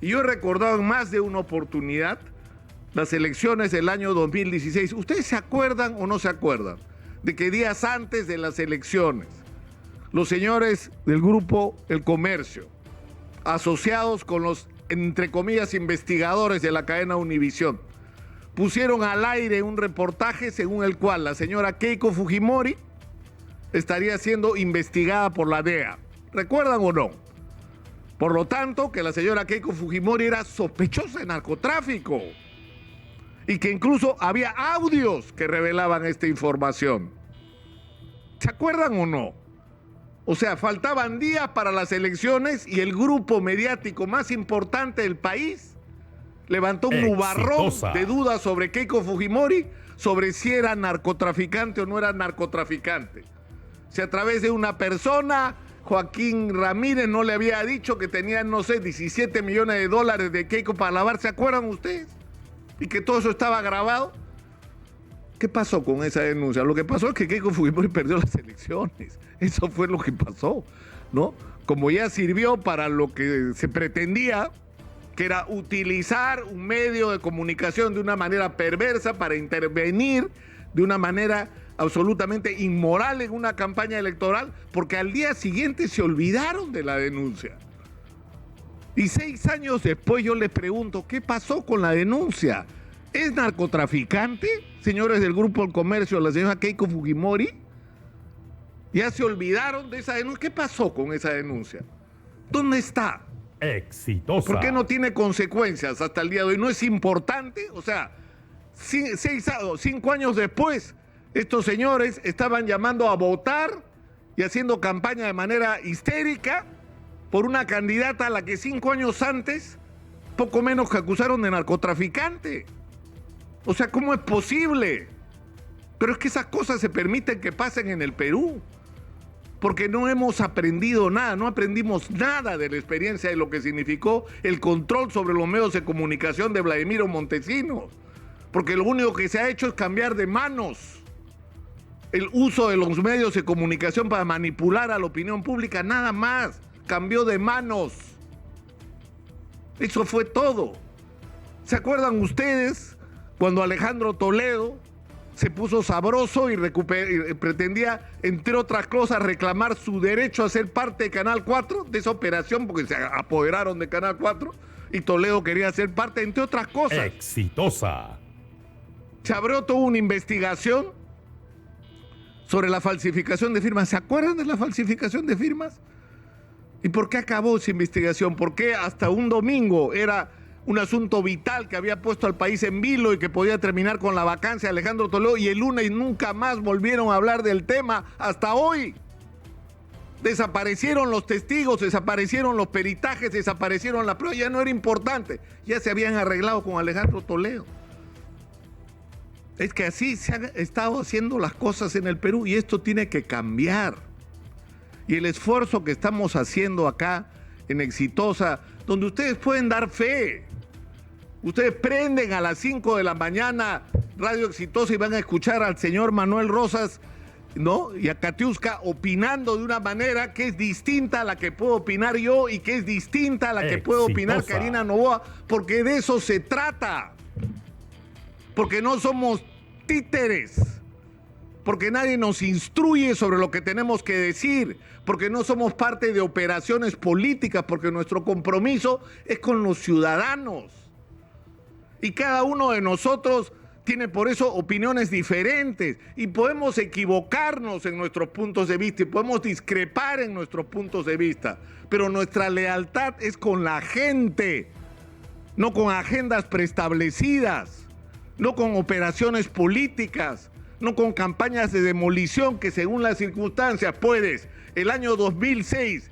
Y yo he recordado en más de una oportunidad las elecciones del año 2016. ¿Ustedes se acuerdan o no se acuerdan de que días antes de las elecciones, los señores del grupo El Comercio, asociados con los, entre comillas, investigadores de la cadena Univisión, pusieron al aire un reportaje según el cual la señora Keiko Fujimori estaría siendo investigada por la DEA? ¿Recuerdan o no? Por lo tanto, que la señora Keiko Fujimori era sospechosa de narcotráfico y que incluso había audios que revelaban esta información. ¿Se acuerdan o no? O sea, faltaban días para las elecciones y el grupo mediático más importante del país levantó un nubarrón de dudas sobre Keiko Fujimori, sobre si era narcotraficante o no era narcotraficante. Si a través de una persona, Joaquín Ramírez no le había dicho que tenía, no sé, 17 millones de dólares de Keiko para lavar, ¿se acuerdan ustedes? Y que todo eso estaba grabado. ¿Qué pasó con esa denuncia? Lo que pasó es que Keiko Fujimori perdió las elecciones. Eso fue lo que pasó, ¿no? Como ya sirvió para lo que se pretendía, que era utilizar un medio de comunicación de una manera perversa para intervenir de una manera absolutamente inmoral en una campaña electoral, porque al día siguiente se olvidaron de la denuncia. Y 6 años después yo les pregunto, ¿qué pasó con la denuncia? ¿Es narcotraficante, señores del Grupo El Comercio, la señora Keiko Fujimori? ¿Ya se olvidaron de esa denuncia? ¿Qué pasó con esa denuncia? ¿Dónde está? Exitosa. ¿Por qué no tiene consecuencias hasta el día de hoy? ¿No es importante? O sea, 5 años después, estos señores estaban llamando a votar y haciendo campaña de manera histérica por una candidata a la que 5 años antes, poco menos que acusaron de narcotraficante. O sea, ¿cómo es posible? Pero es que esas cosas se permiten que pasen en el Perú, porque no hemos aprendido nada, no aprendimos nada de la experiencia de lo que significó el control sobre los medios de comunicación de Vladimiro Montesinos, porque lo único que se ha hecho es cambiar de manos el uso de los medios de comunicación para manipular a la opinión pública, nada más. Cambió de manos. Eso fue todo. ¿Se acuerdan ustedes cuando Alejandro Toledo se puso sabroso y pretendía, entre otras cosas, reclamar su derecho a ser parte de Canal 4, de esa operación, porque se apoderaron de Canal 4, y Toledo quería ser parte, entre otras cosas? Exitosa. Se abrió toda una investigación sobre la falsificación de firmas. ¿Se acuerdan de la falsificación de firmas? ¿Y por qué acabó esa investigación? ¿Por qué hasta un domingo era un asunto vital que había puesto al país en vilo y que podía terminar con la vacancia de Alejandro Toledo, y el lunes nunca más volvieron a hablar del tema hasta hoy? Desaparecieron los testigos, desaparecieron los peritajes, desaparecieron las pruebas, ya no era importante, ya se habían arreglado con Alejandro Toledo. Es que así se han estado haciendo las cosas en el Perú y esto tiene que cambiar. Y el esfuerzo que estamos haciendo acá en Exitosa, donde ustedes pueden dar fe. Ustedes prenden a las 5 de la mañana Radio Exitosa y van a escuchar al señor Manuel Rosas, ¿no? Y a Katiuska opinando de una manera que es distinta a la que puedo opinar yo y que es distinta a la que puede opinar Karina Noboa, porque de eso se trata. Porque no somos títeres, porque nadie nos instruye sobre lo que tenemos que decir, porque no somos parte de operaciones políticas, porque nuestro compromiso es con los ciudadanos. Y cada uno de nosotros tiene por eso opiniones diferentes y podemos equivocarnos en nuestros puntos de vista y podemos discrepar en nuestros puntos de vista, pero nuestra lealtad es con la gente, no con agendas preestablecidas, no con operaciones políticas, no con campañas de demolición que según las circunstancias puedes, el año 2006,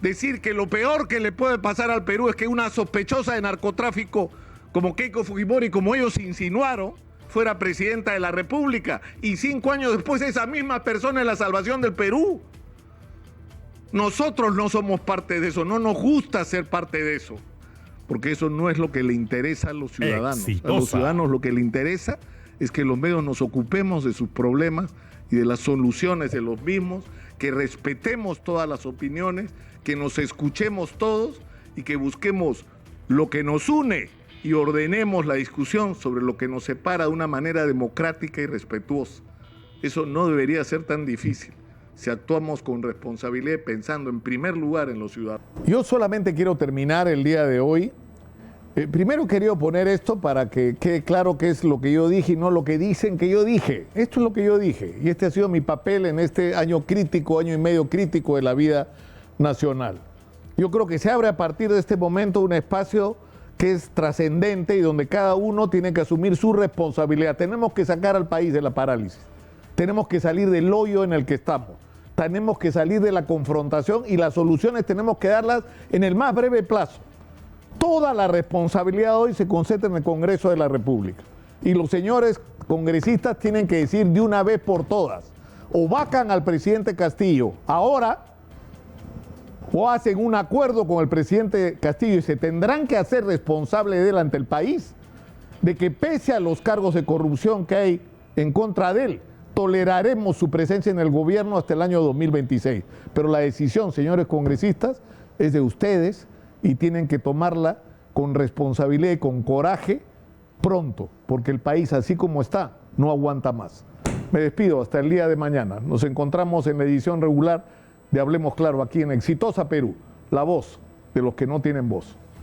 decir que lo peor que le puede pasar al Perú es que una sospechosa de narcotráfico como Keiko Fujimori, como ellos insinuaron, fuera presidenta de la República, y 5 años después esa misma persona es la salvación del Perú. Nosotros no somos parte de eso, no nos gusta ser parte de eso, porque eso no es lo que le interesa a los ciudadanos. Exitosa. A los ciudadanos lo que le interesa es que los medios nos ocupemos de sus problemas y de las soluciones de los mismos, que respetemos todas las opiniones, que nos escuchemos todos y que busquemos lo que nos une y ordenemos la discusión sobre lo que nos separa de una manera democrática y respetuosa. Eso no debería ser tan difícil si actuamos con responsabilidad pensando en primer lugar en los ciudadanos. Yo solamente quiero terminar el día de hoy. Primero quería poner esto para que quede claro qué es lo que yo dije y no lo que dicen que yo dije. Esto es lo que yo dije y este ha sido mi papel en este año crítico, año y medio crítico de la vida nacional. Yo creo que se abre a partir de este momento un espacio que es trascendente y donde cada uno tiene que asumir su responsabilidad. Tenemos que sacar al país de la parálisis. Tenemos que salir del hoyo en el que estamos. Tenemos que salir de la confrontación y las soluciones tenemos que darlas en el más breve plazo. Toda la responsabilidad hoy se concentra en el Congreso de la República. Y los señores congresistas tienen que decir de una vez por todas, o vacan al presidente Castillo ahora, o hacen un acuerdo con el presidente Castillo y se tendrán que hacer responsables de él ante el país, de que pese a los cargos de corrupción que hay en contra de él, toleraremos su presencia en el gobierno hasta el año 2026. Pero la decisión, señores congresistas, es de ustedes y tienen que tomarla con responsabilidad y con coraje pronto, porque el país así como está no aguanta más. Me despido hasta el día de mañana. Nos encontramos en la edición regular de Hablemos Claro aquí en Exitosa Perú, la voz de los que no tienen voz.